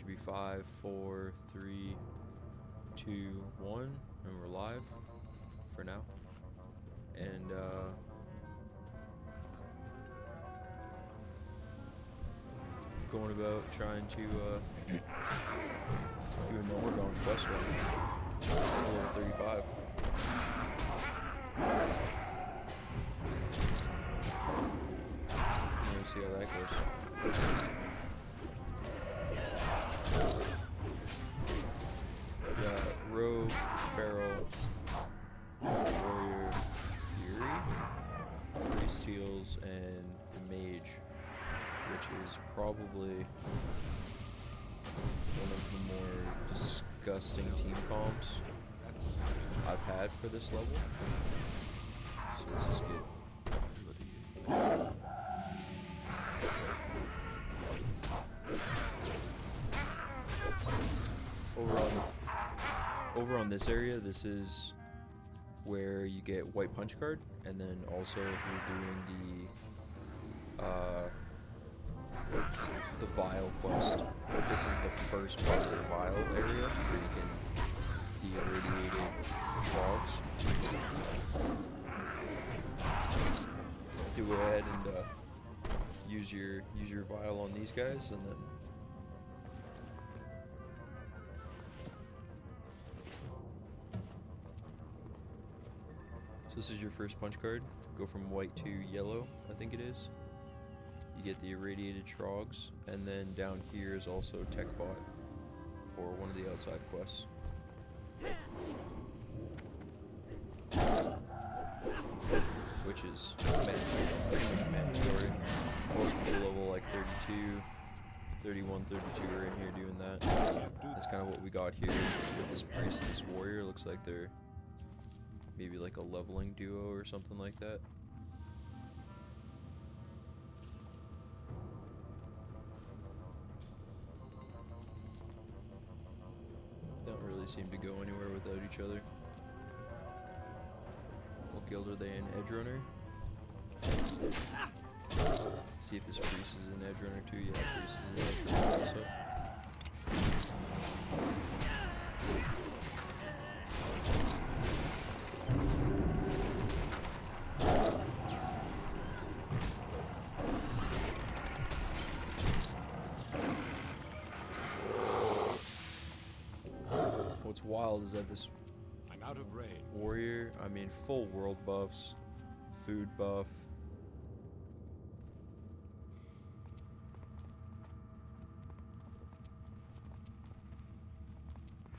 be 5, 4, 3, 2, 1, and we're live for now. And going about trying to do a Gnomer going quest run. Level 35. Let's see how that goes. Got Rogue, Feral, Warrior, Fury, Priest Heals, and the Mage, which is probably one of the more disgusting team comps I've had for this level. So this is good. Over on this area, this is where you get white punch card, and then also if you're doing the vial quest, this is the first part of the vial area where you can the irradiated trogs. You go ahead and use your vial on these guys, and then so this is your first punch card. Go from white to yellow, I think it is. You get the irradiated trogs, and then down here is also tech bot for one of the outside quests. Which is pretty much mandatory. Most people level like 32, 31, 32 are in here doing that. That's kind of what we got here with this priest and this warrior. Looks like they're maybe like a leveling duo or something like that. Don't really seem to go anywhere without each other. What guild are they in? Edge Runner? See if this priest is in Edge Runner too. Yeah, priest is in Edge Runner also. What's wild is that this out of range. warrior, I mean full world buffs, food buff,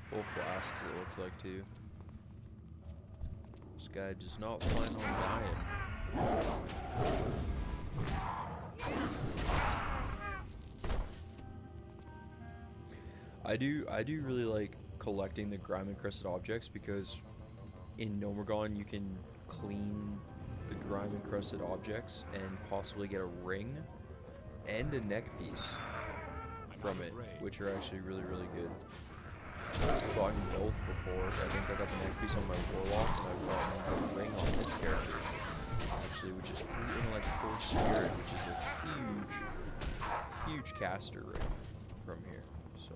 full flasks it looks like too. This guy does not plan on dying. I do really like collecting the grime encrusted objects, because in Gnomer you can clean the grime encrusted objects and possibly get a ring and a neck piece from it, which are actually really good. I've gotten both before. I think I got the neck piece on my warlock, and I've gotten a ring on this character actually, which is 3 intellect 4 spirit, which is a huge caster ring from here. So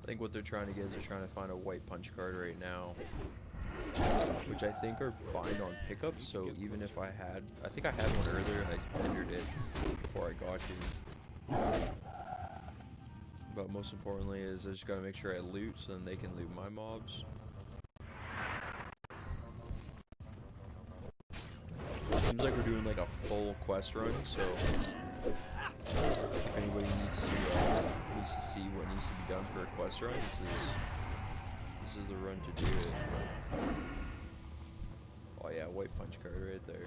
I think what they're trying to get is they're trying to find a white punch card right now, which I think are bind on pickup. So even if I think I had one earlier and I entered it before I got here. But most importantly is I just gotta make sure I loot so then they can loot my mobs. So it seems like we're doing like a full quest run, so if anybody needs to see what needs to be done for a quest run, this is the run to do it. Oh yeah, white punch card right there.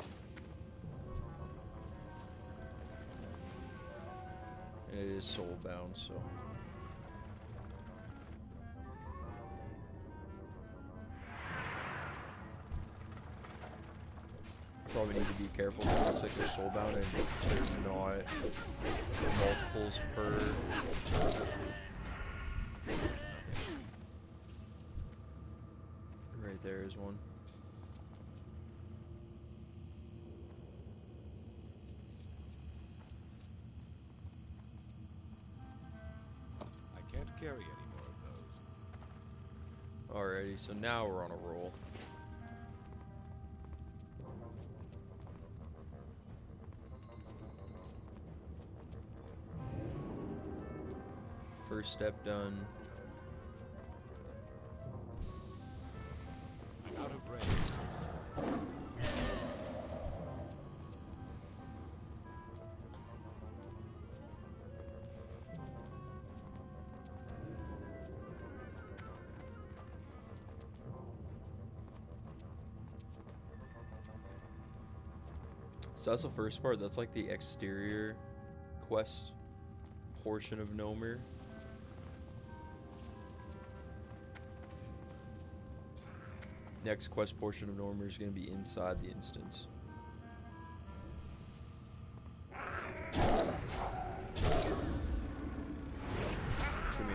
And it is soul bound, so Probably need to be careful because it looks like they're soulbound and they're not multiples per. Right there is one. I can't carry any more of those. Alrighty, so now we're on a roll. First step done. I'm out of range. So that's the first part. That's like the exterior quest portion of Gnomer. Next quest portion of Gnomer is going to be inside the instance.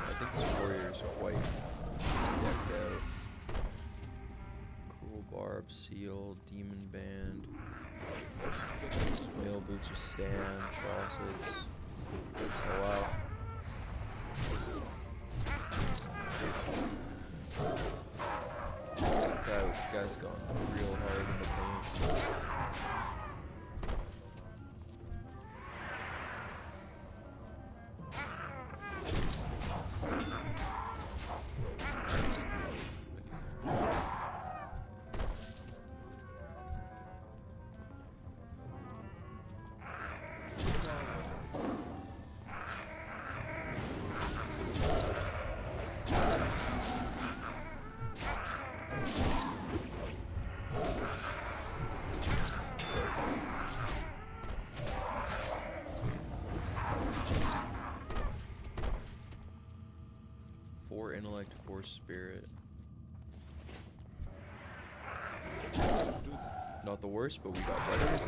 I think this warrior is quite decked out. Cruel Barb, Seal, Demon Band, Mail Boots of Stan, Chauces. Oh wow. That guy's gone real hard in the paint. Intellect, 4 spirit. Not the worst, but we got better.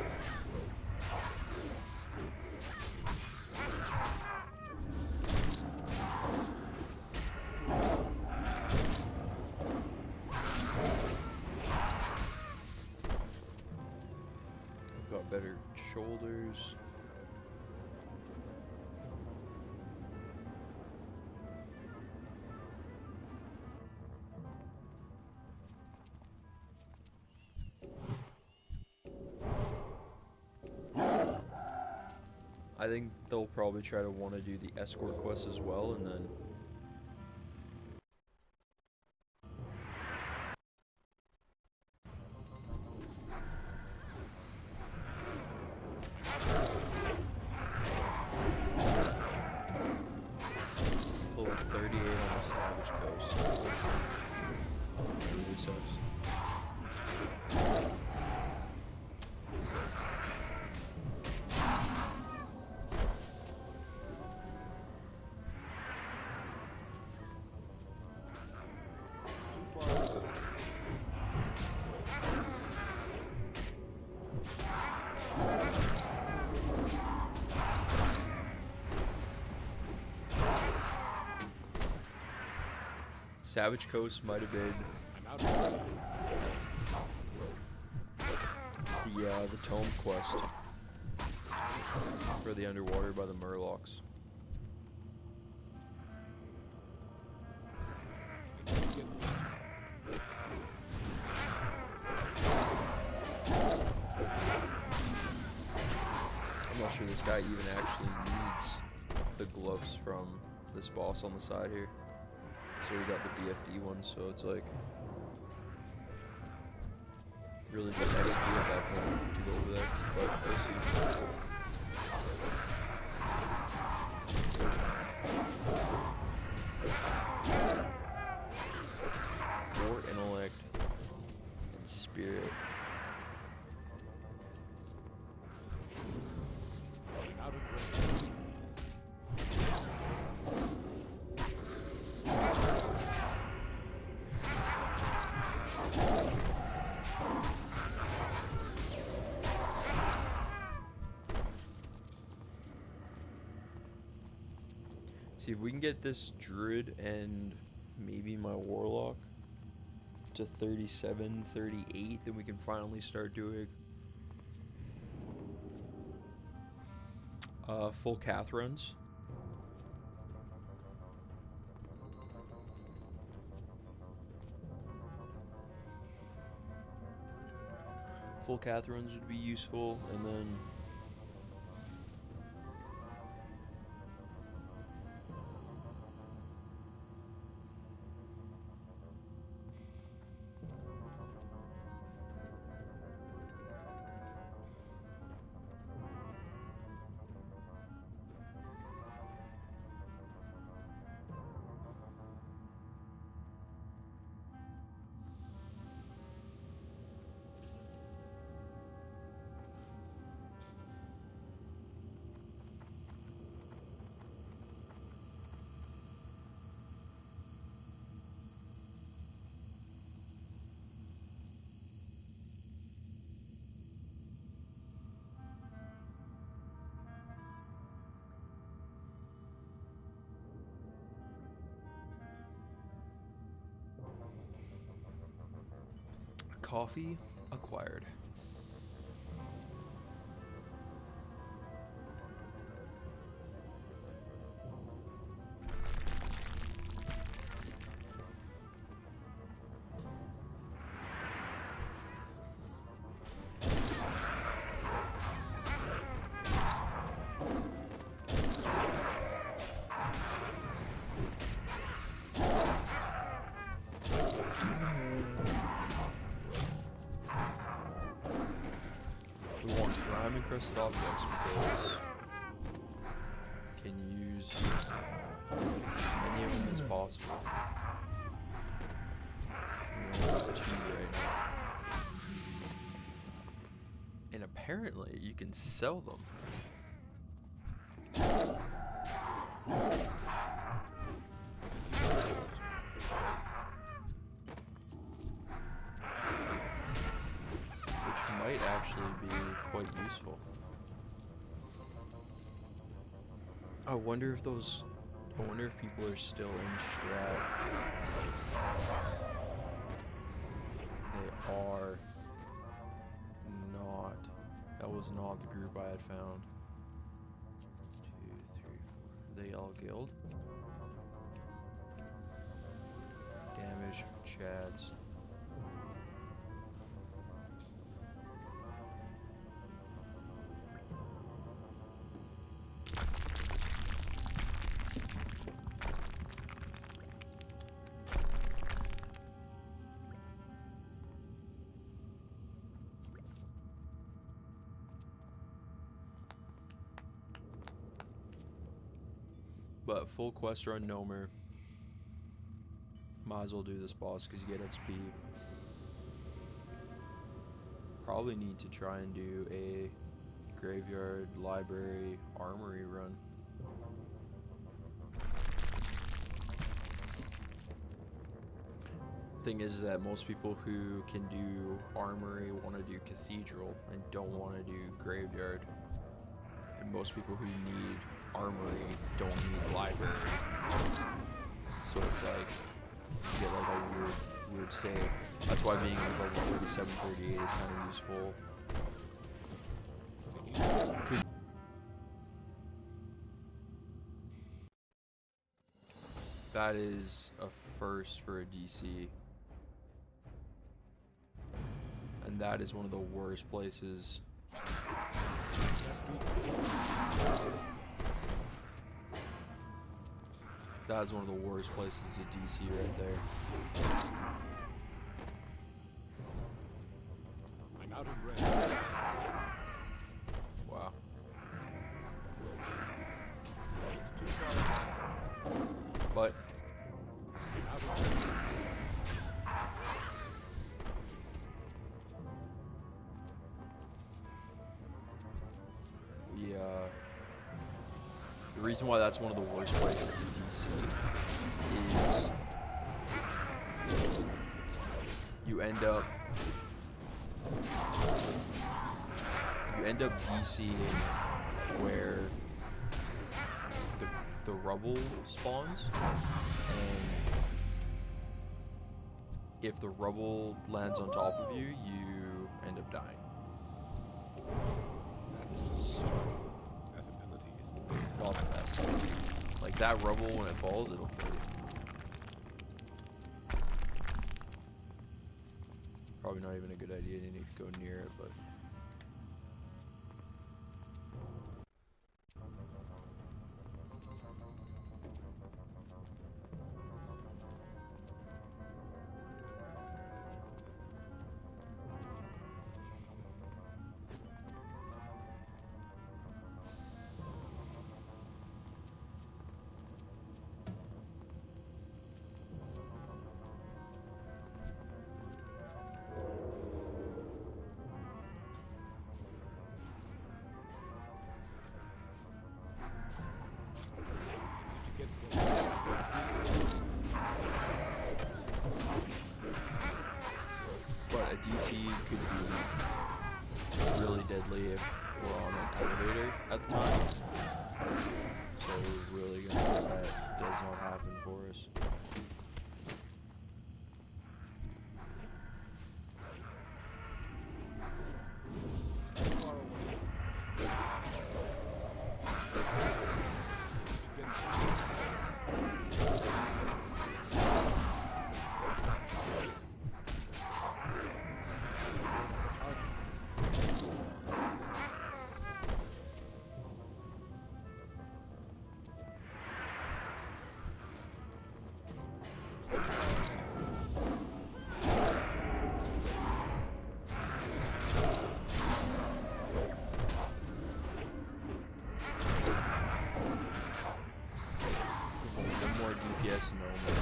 Got better shoulders. I think they'll probably try to want to do the escort quest as well, and then pull 38 on the Savage Coast. Really sucks. Savage Coast might have been the Tome quest for the underwater by the Murlocs. I'm not sure this guy even actually needs the gloves from this boss on the side here. So we got the BFD one, so it's like really good XP at that point to go over there, but we'll see. For intellect and spirit. Out of range. See if we can get this druid and maybe my warlock to 37, 38, then we can finally start doing full cath runs. Full cath runs would be useful, and then coffee acquired. We want grime encrusted objects because we can use as many of them as possible. We only have 2 right now. And apparently you can sell them. Might actually be quite useful. I wonder if people are still in strat. They are not. That was not the group I had found. 2, 3, 4. They all guild. Damage chads. But full quest run Gnomer. Might as well do this boss because you get XP. Probably need to try and do a graveyard, library, armory run. Thing is that most people who can do armory want to do cathedral and don't want to do graveyard. And most people who need armory don't need library. So it's like you get like a weird save. That's why being with like 37, 38 is kind of useful. That is a first for a DC. And that is one of the worst places. That is one of the worst places to DC right there. I'm out of range. Wow. It's too far. But Out of range. the reason why that's one of the worst places to DC is you end up DCing where the rubble spawns, and if the rubble lands on top of you, you end up dying. That's still that ability is Not the best. Like that rubble, when it falls, it'll kill you. Probably not even a good idea to need to go near it, but to get close. but a DC could be really deadly if we're on an elevator at the time. So we're really gonna hope that does not happen for us. Too far away. One more DPS Gnomer.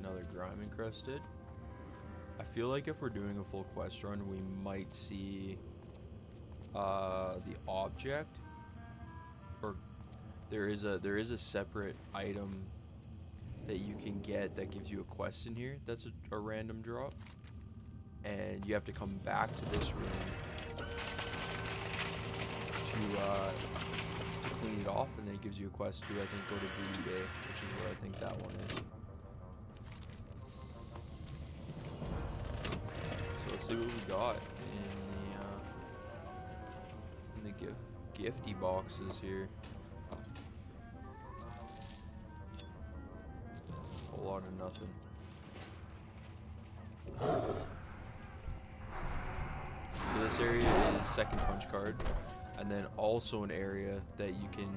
Another grime encrusted. I feel like if we're doing a full quest run, we might see the object, or there is a separate item that you can get that gives you a quest in here. That's a random drop, and you have to come back to this room to clean it off, and then it gives you a quest to, I think, go to Voodoo Day, which is where I think that one is. So let's see what we got in the gifty boxes here. A whole lot of nothing. So this area is second punch card, and then also an area that you can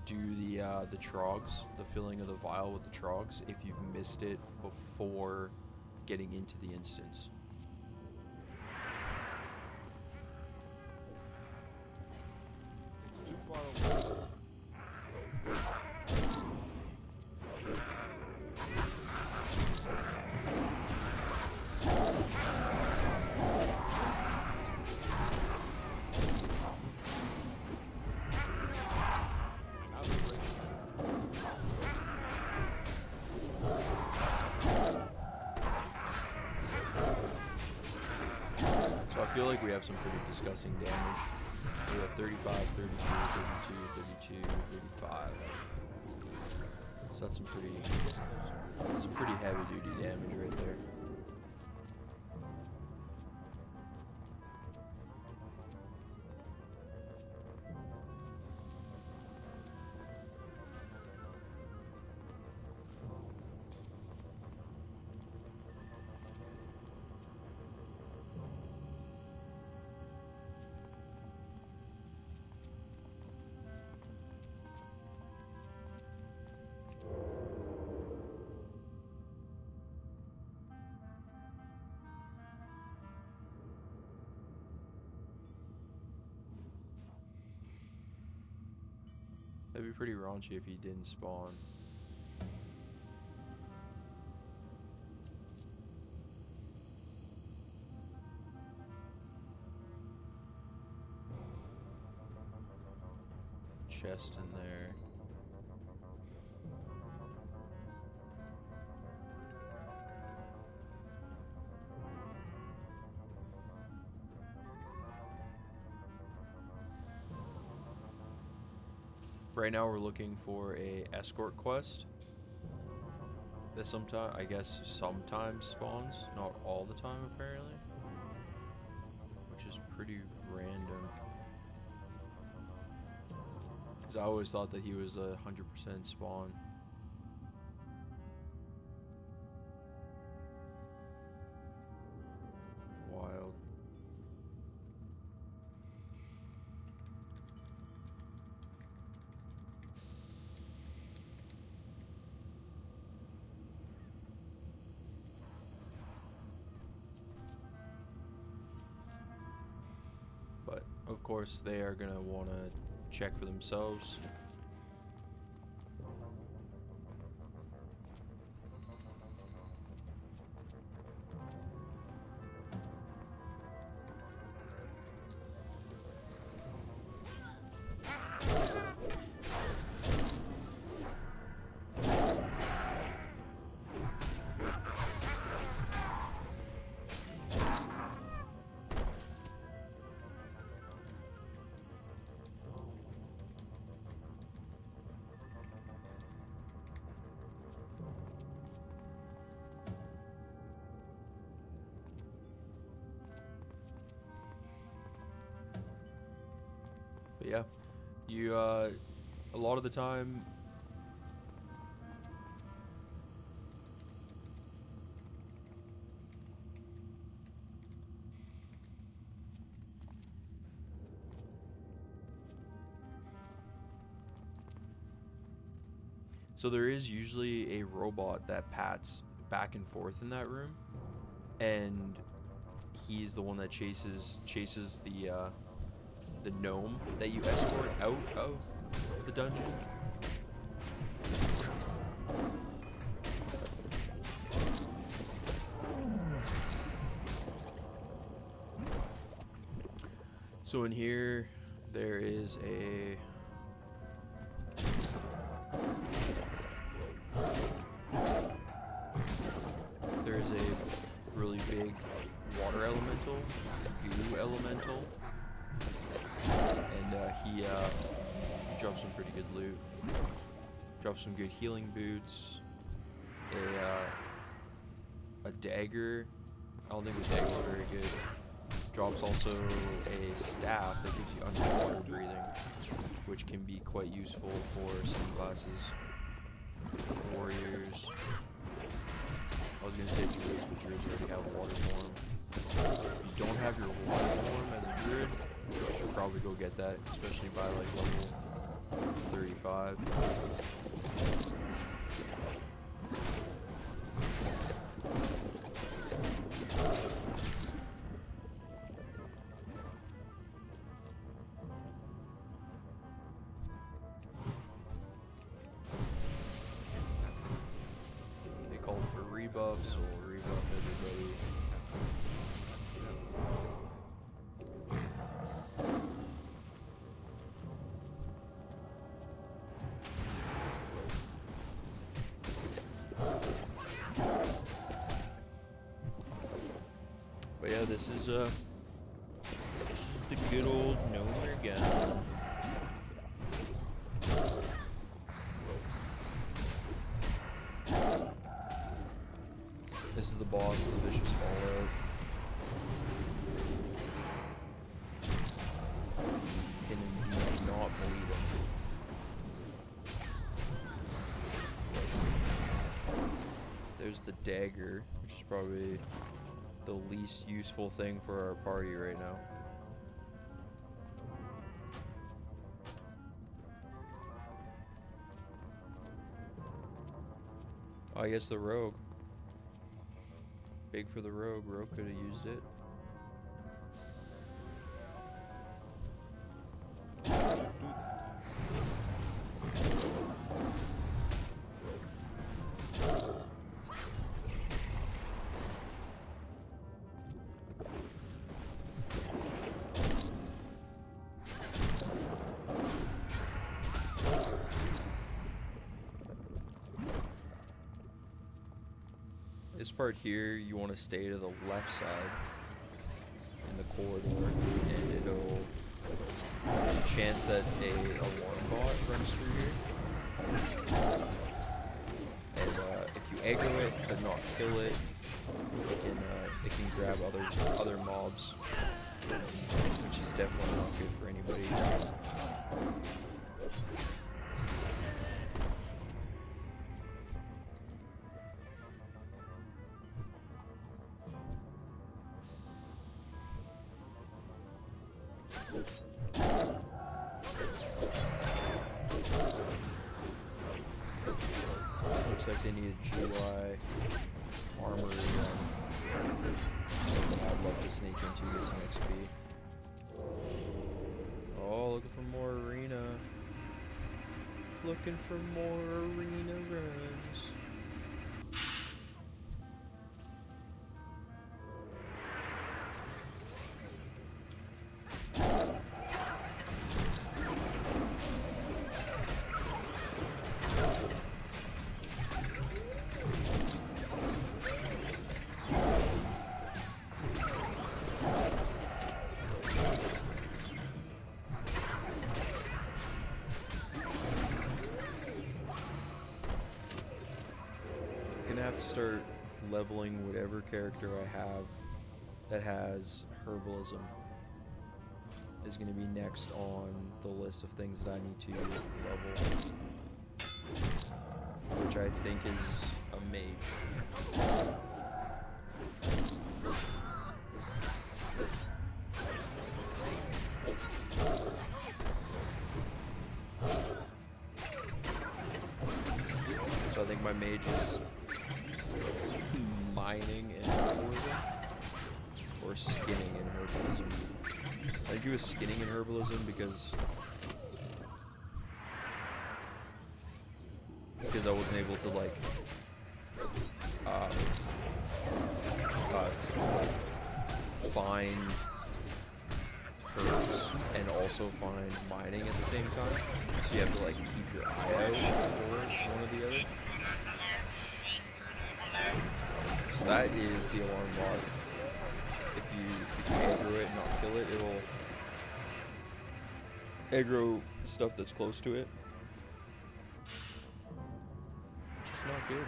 do the trogs, the filling of the vial with the trogs, if you've missed it before getting into the instance. It's too far away. I'm out of range. So I feel like we have some pretty disgusting damage. We have 35, 32, 32, 32, 35. So that's some pretty heavy duty damage right there. That'd be pretty raunchy if he didn't spawn. Chest in there. Right now we're looking for a escort quest that sometimes spawns, not all the time apparently, which is pretty random. Because I always thought that he was a 100% spawn. Wild. But of course they are gonna want to check for themselves. But yeah, you a lot of the time so there is usually a robot that pats back and forth in that room, and he's the one that chases the gnome that you escort out of the dungeon. So in here there is a really big water elemental, goo elemental, and he drops some pretty good loot. Drops some good healing boots, a dagger. I don't think the dagger is very good. Drops also a staff that gives you underwater breathing, which can be quite useful for some classes. Warriors. I was gonna say druids, but druids already have water form. If you don't have your water form as a druid, you should probably go get that, especially by like level 35. They call for rebuffs, so we'll rebuff everybody. But yeah, this is the good old Gnomer again. This is the boss, the vicious fallout. Can indeed not believe him. There's the dagger, which is probably the least useful thing for our party right now. Oh, I guess the rogue. Big for the rogue. Rogue could have used it. This part here, you want to stay to the left side in the corridor, and it'll there's a chance that a alarm bot runs through here. And if you aggro it but not kill it, it can grab other mobs, which is definitely not good for anybody. Looks like they need a GY armory something I'd love to sneak into, get some XP. Oh, looking for more arena. Looking for more arena runs. Have to start leveling whatever character I have that has herbalism is going to be next on the list of things that I need to level, which I think is a mage. So I think my mage is mining in herbalism or skinning in herbalism. I think it was skinning in herbalism because I wasn't able to like find herbs and also find mining at the same time. So you have to like keep your eye out for one or the other. So that is the alarm bot. If you aggro it and not kill it, it'll aggro stuff that's close to it. Which is not good.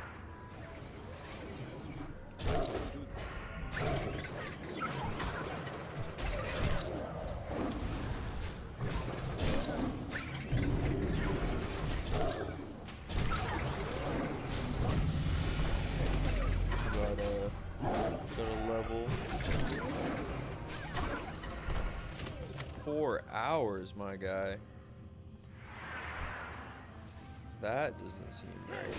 Gonna level 4 hours, my guy. That doesn't seem right.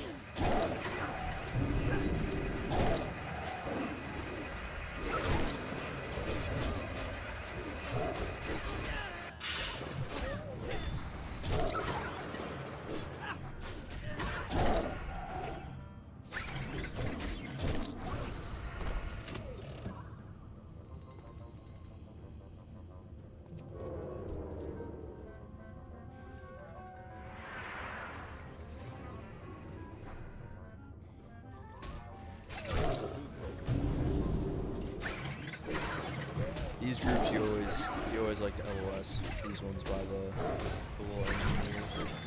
These groups you always like to LOS these ones by the little engineers.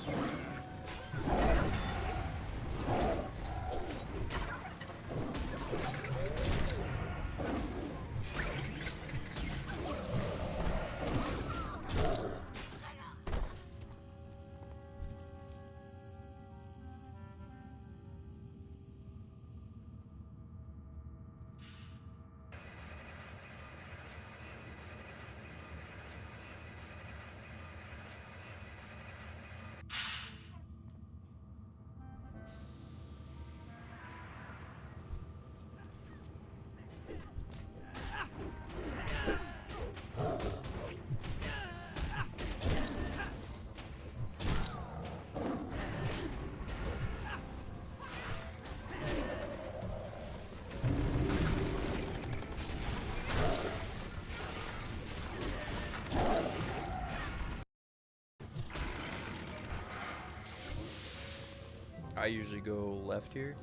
I usually go left here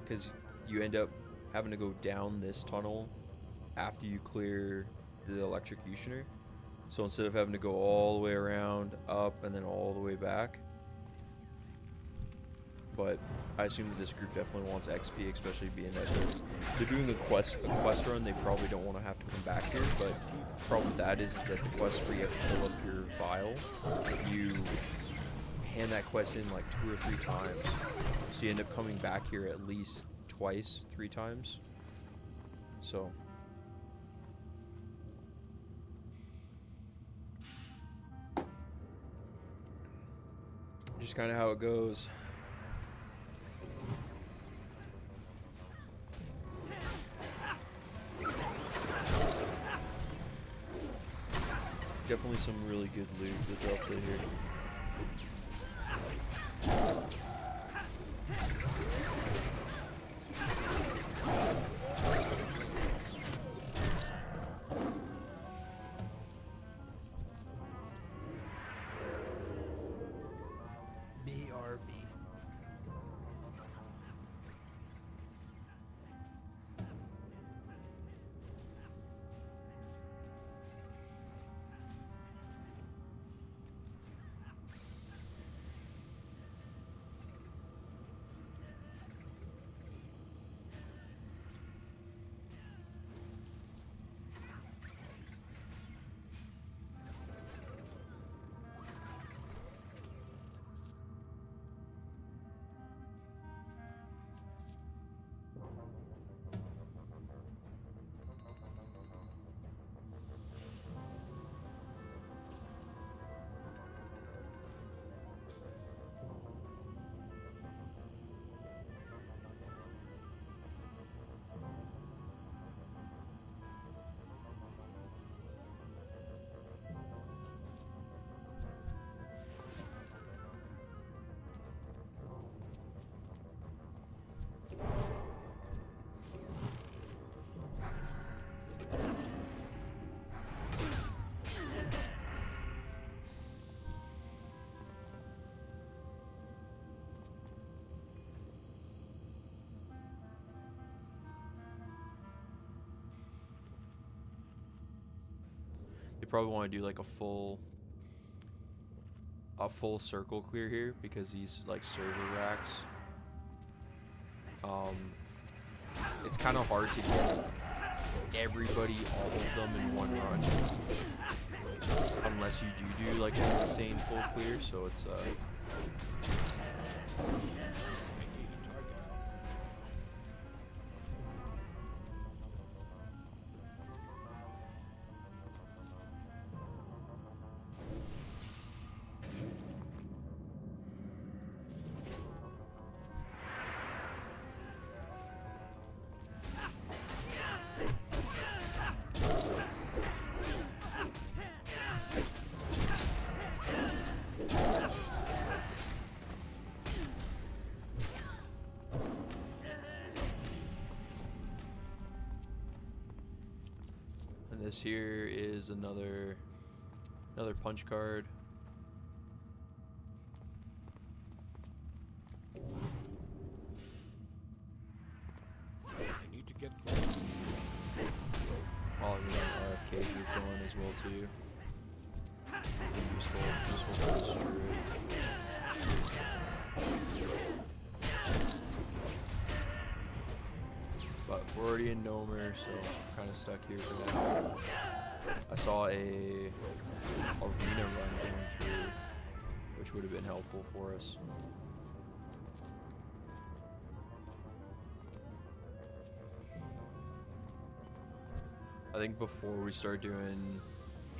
because you end up having to go down this tunnel after you clear the electrocutioner, So instead of having to go all the way around, up, and then all the way back. But I assume that this group definitely wants XP, especially being that they're doing a quest run. They probably don't want to have to come back here. But the problem with that is that the quest where you have to fill up your vial, you hand that quest in like 2 or 3 times, so you end up coming back here at least twice, 3 times. So. Just kind of how it goes. Definitely some really good loot that drops in here. BRB. They probably want to do like a full circle clear here because these like server racks, it's kind of hard to get everybody, all of them in one run, unless you do like an insane full clear. So it's this here is another punch card. I need to get close. All of RFK group going as well too. Useful for this druid. But we're already in Gnomer, so I'm kind of stuck here for now. I saw a arena run going through, which would have been helpful for us. I think before we start doing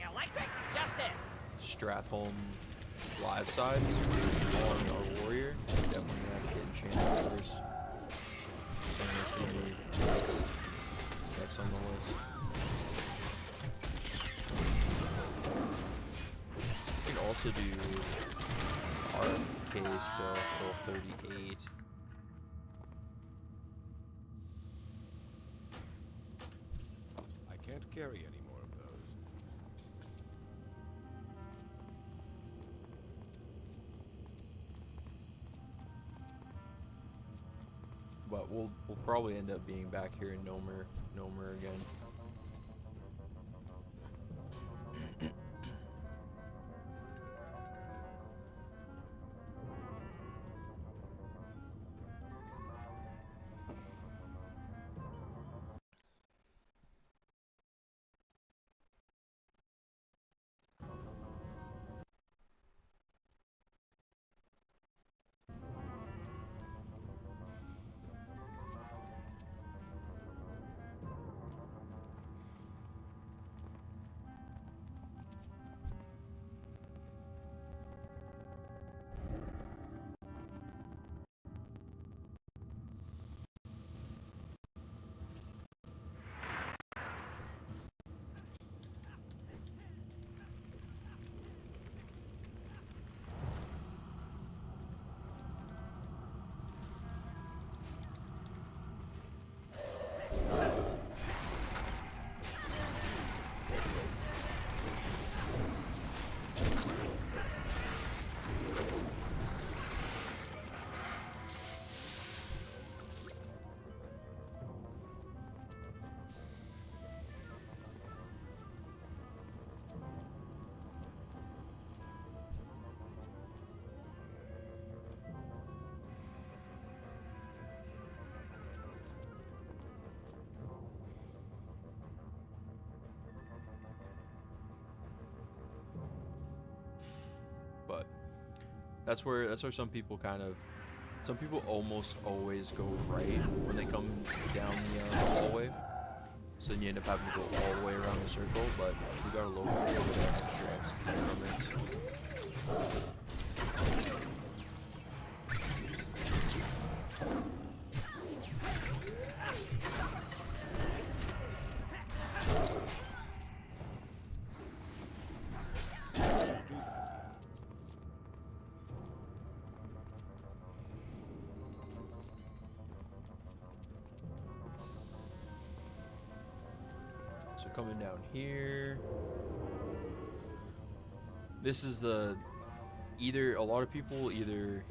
Electric justice. Stratholm live sides on our warrior, definitely gonna have to get enchanted first. I think that's gonna be next on the list. We can also do RFK stuff till 38. I can't carry any more of those. But we'll probably end up being back here in Gnomer again. That's where some people almost always go right when they come down the hallway. So then you end up having to go all the way around the circle, but we got a little bit of extra increments. So coming down here, this is a lot of people either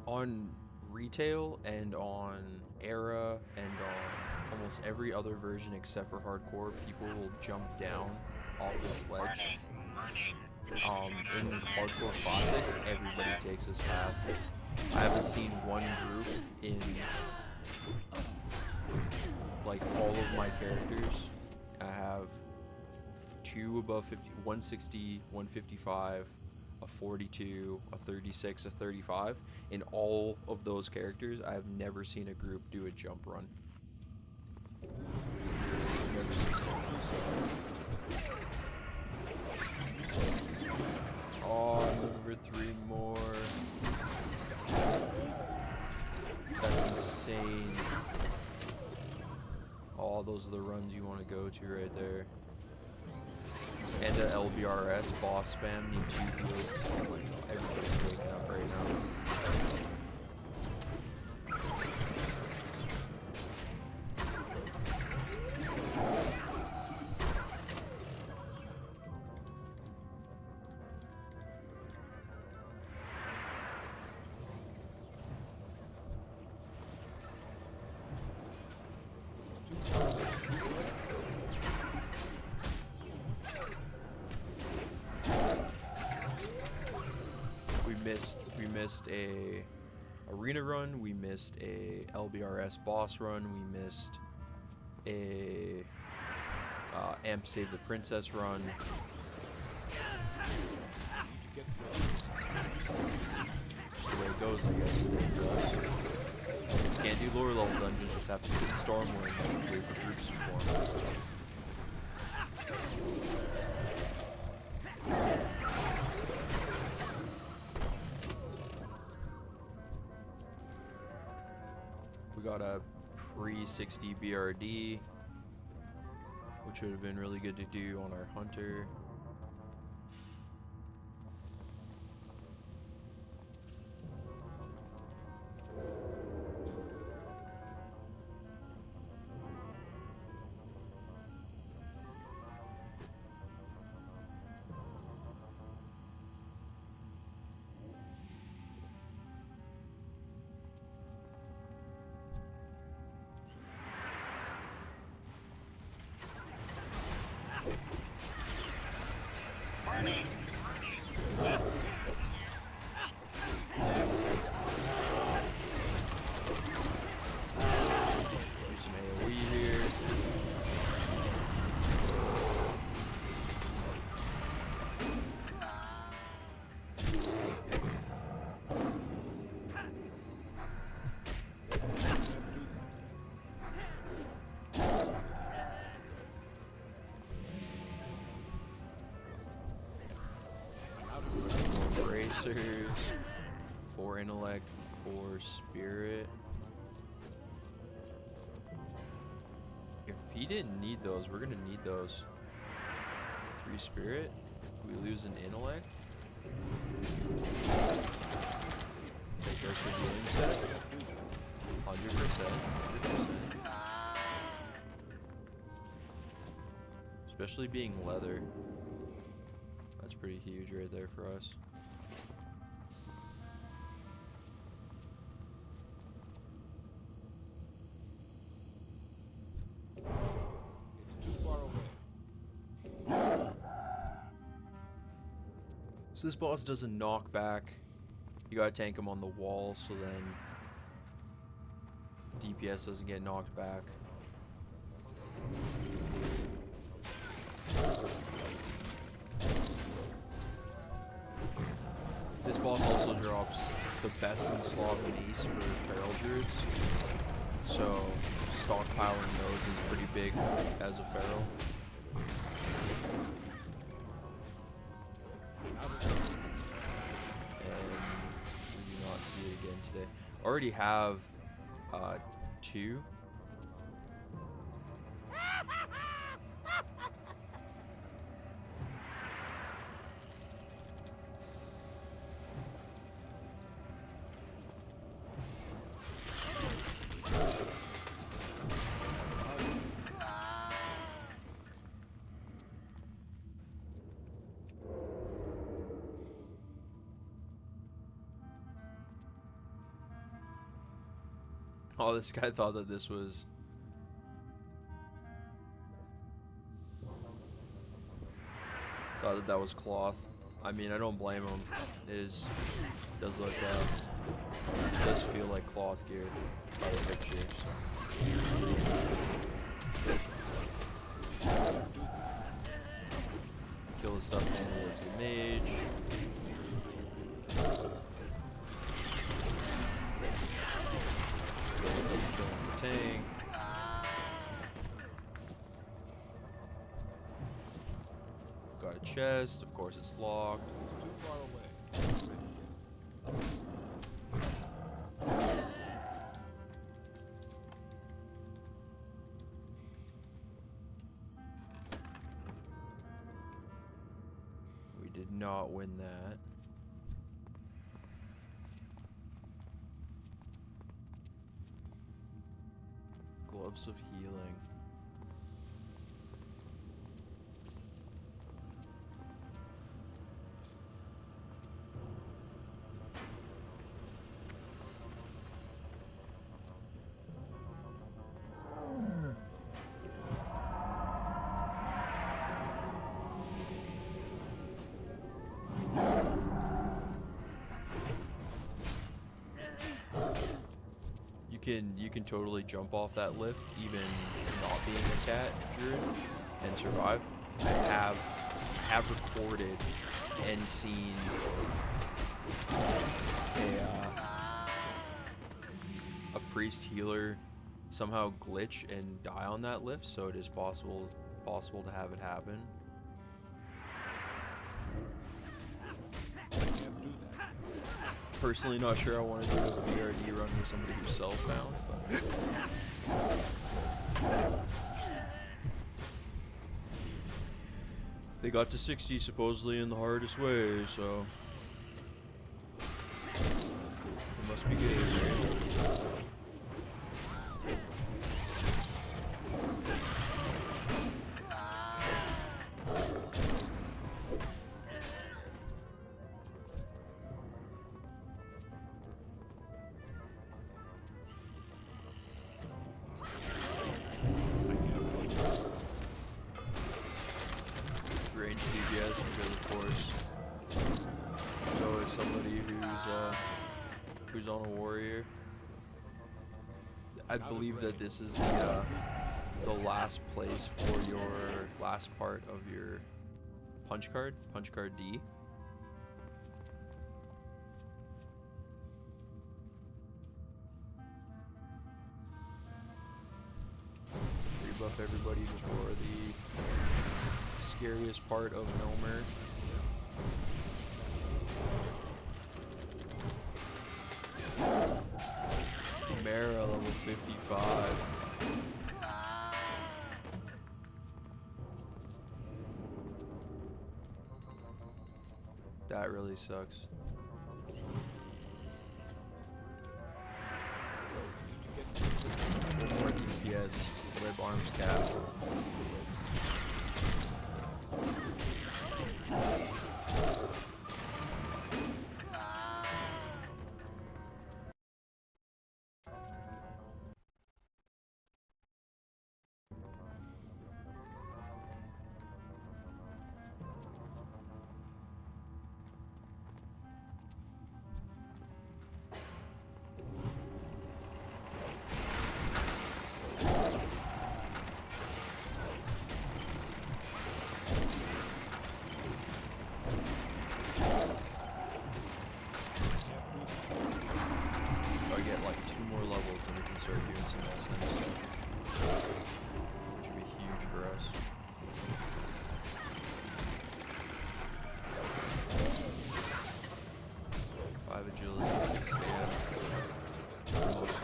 on retail and on era and on almost every other version except for hardcore, people will jump down off this ledge. In hardcore classic, everybody takes this path. I haven't seen one group in like all of my characters. I have 2 above 50, 160, 155, a 42, a 36, a 35. In all of those characters, I have never seen a group do a jump run. Never seen it. Oh, I'm looking for 3 more. That's insane. Oh, those are the runs you want to go to right there. And the LBRS boss spam need 2 heals. Like, everybody's waking up right now. We missed a arena run, we missed a LBRS boss run, we missed a Amp Save the Princess run. Just the way it goes, I guess. Can't do lower level dungeons, just have to sit in Stormwind and wait for groups to form. We got a pre-60 BRD, which would have been really good to do on our Hunter. Bracers, 4 intellect, 4 spirit. If he didn't need those, we're gonna need those. 3 spirit, we lose an intellect. Take those for healing set. 100%. Especially being leather. That's pretty huge right there for us. It's too far away. So this boss does a knockback. You gotta tank him on the wall so then DPS doesn't get knocked back. This boss also drops the best in slot mace for feral druids, so stockpiling those is pretty big as a feral. And we do not see it again today. Already have 2. Oh, this guy thought that this was... Thought that that was cloth. I mean, I don't blame him. It does look it does feel like cloth gear by the pictures. Kill the stuff towards the mage. Kill the tank. Got a chest, of course it's locked. It's too far away. We did not win that. Gloves of healing. You can totally jump off that lift, even not being a cat druid, and survive. I have recorded and seen a priest healer somehow glitch and die on that lift, so it is possible to have it happen. Personally, not sure I want to do a BRD run with somebody who's self-found, but they got to 60 supposedly in the hardest way, so it must be good. Who's on a warrior. I believe that this is the last place for your last part of your punch card D. Rebuff everybody before the scariest part of Gnomer. Mara level 55. That really sucks. One more DPS, web arms cap.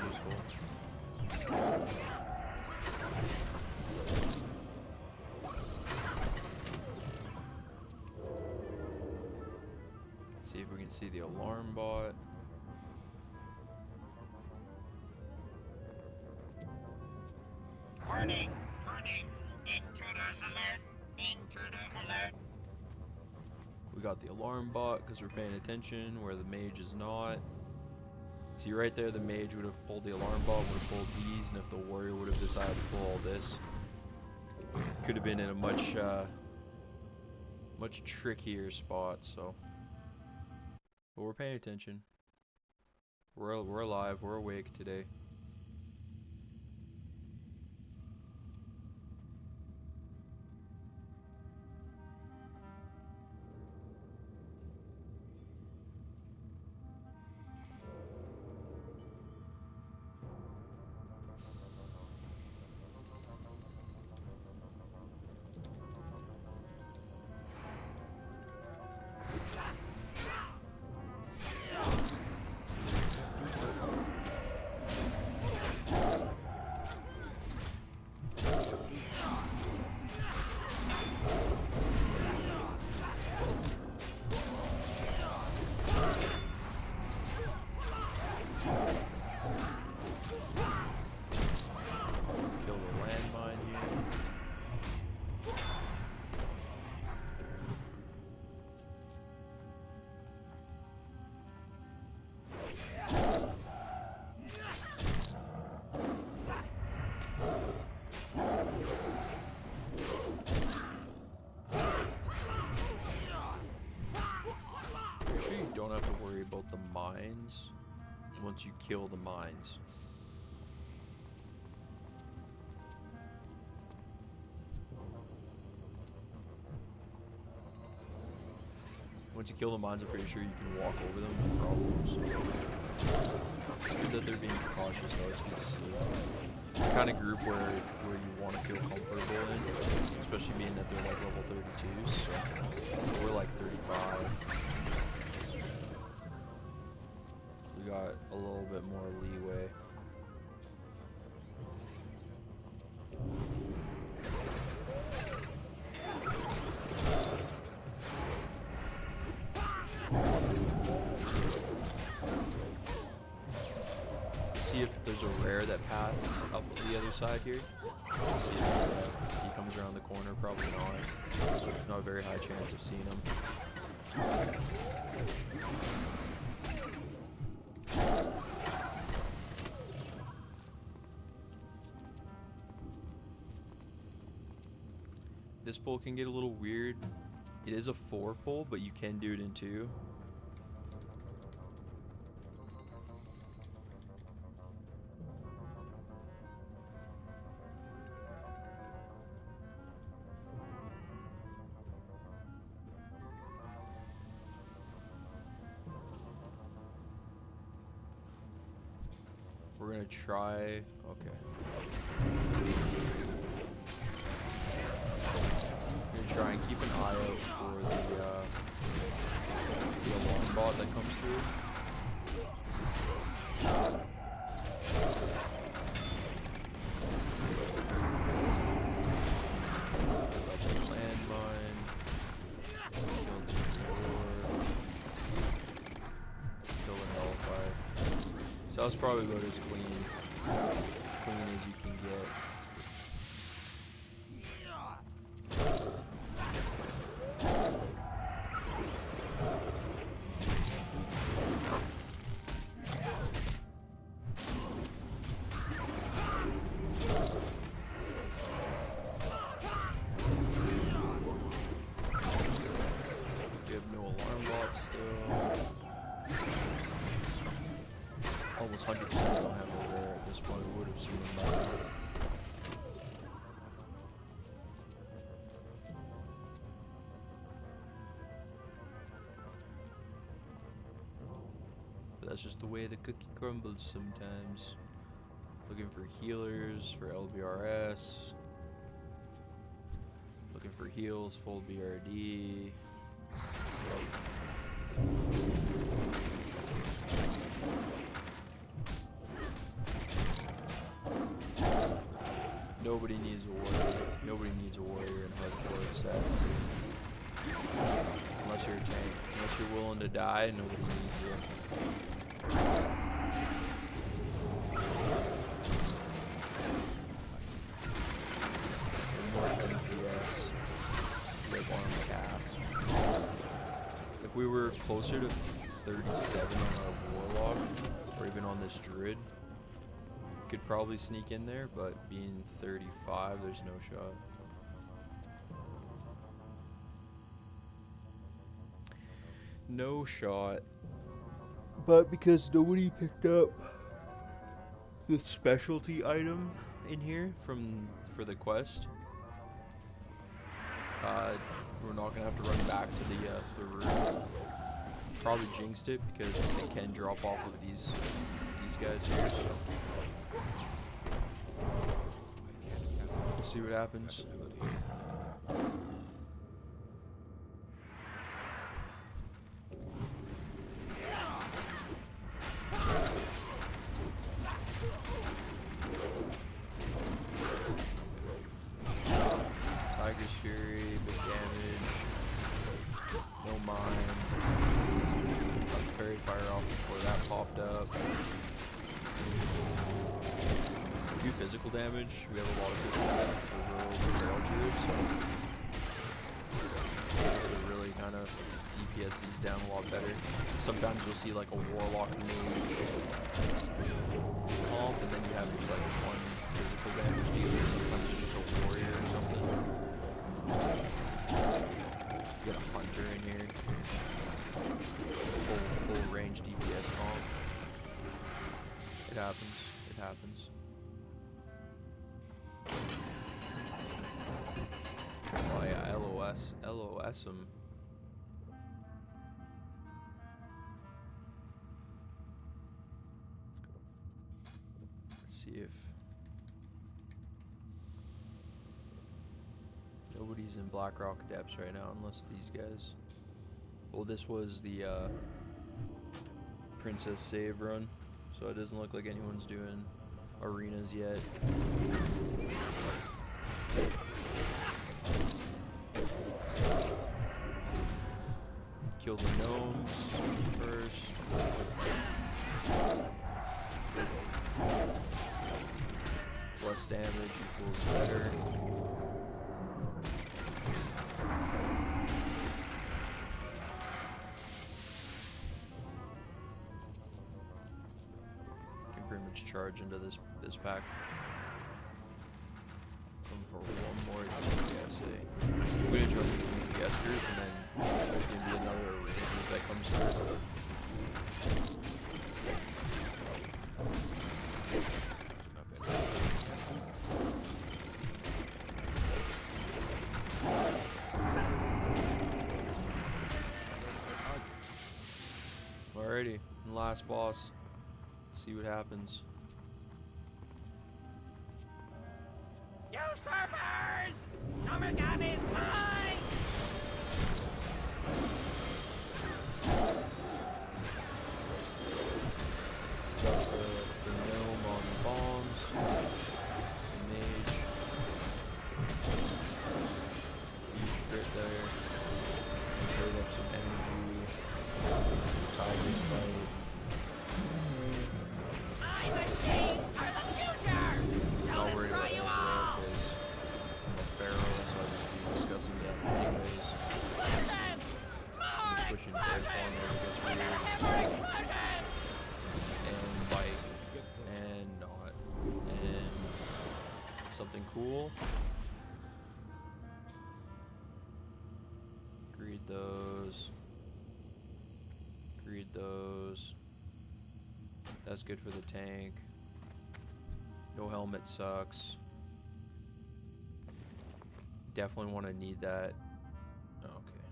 inventory's full. See if we can see the alarm bot. Warning! Warning! Intruder alert! Intruder alert! We got the alarm bot because we're paying attention where the mage is not. See right there, the mage would have pulled the alarm bot, would have pulled these, and if the warrior would have decided to pull all this, could have been in a much trickier spot. So, but we're paying attention. We're alive. We're awake today. Don't have to worry about the mines once you kill the mines. Once you kill the mines, I'm pretty sure you can walk over them with problems. It's good that they're being cautious though, it's good to see. It's the kind of group where you want to feel comfortable in, especially being that they're like level 32s, so we're like 35. We got a little bit more leeway. See if there's a rare that paths up the other side here. See if he comes around the corner. Probably not. Not a very high chance of seeing him. This pull can get a little weird. It is a 4 pull, but you can do it in 2. We're gonna try. Okay. Try and keep an eye out for the alarm bot that comes through. Landmine. Kill the door. Kill an Hellfire. So that was probably about as clean as you can get. Almost 100% don't have a rare at this point. We would have seen them by now. But that's just the way the cookie crumbles sometimes. Looking for healers for LBRS. Looking for heals, full BRD. Nobody needs a warrior. Nobody needs a warrior in hardcore sets. Unless you're a tank. Unless you're willing to die, nobody needs you. More DPS. Live on cap. If we were closer to 37 on our warlock, or even on this druid, could probably sneak in there, but being 35, there's no shot. No shot. But because nobody picked up the specialty item in here for the quest, we're not gonna have to run back to the room. Probably jinxed it because it can drop off of these guys here, so we'll see what happens. Tiger's Fury, big damage, no mine. Got the fairy fire off before that popped up. A few physical damage. We have a lot of physical damage for the druid, so to really kind of DPS these down a lot better. Sometimes you'll see like a warlock mage comp, and then you have just like one physical damage dealer. Sometimes it's just a warrior or something. You get a hunter in here. Full range DPS comp. It happens. It happens. Oh yeah, LOS him. Let's see if nobody's in Blackrock depths right now, unless these guys. Well, this was the Princess save run, so it doesn't look like anyone's doing arenas yet. Kill the gnomes first. Less damage equals better. Can pretty much charge into this pack. Come for one more DPS. I'm gonna join this DPS group, and then there's gonna be another arena group that comes through. Alrighty, and last boss. Let's see what happens. Usurpers! Gnomer God is mine! Got the gnome on bombs. The mage. Huge crit there. Save up some energy. Tiger's bite. My machines are the future! Not worried about Ezra because I'm a pharaoh, so I just keep discussing that anyways. I'm switching to air form there because weird. And bite. And not. And something cool. Greed those. Greed those. That's good for the tank. No helmet sucks. Definitely want to need that. Okay.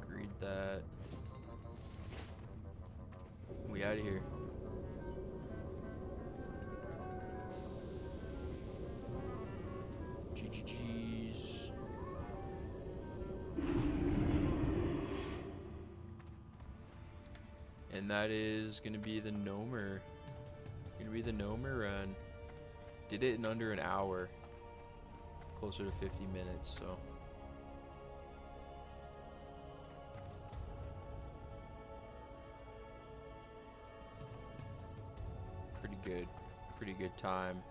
Greed that. We out of here. GGG's. And that is gonna be the Gnomer. Gonna be the Gnomer run. Did it in under an hour. Closer to 50 minutes, so. Pretty good time.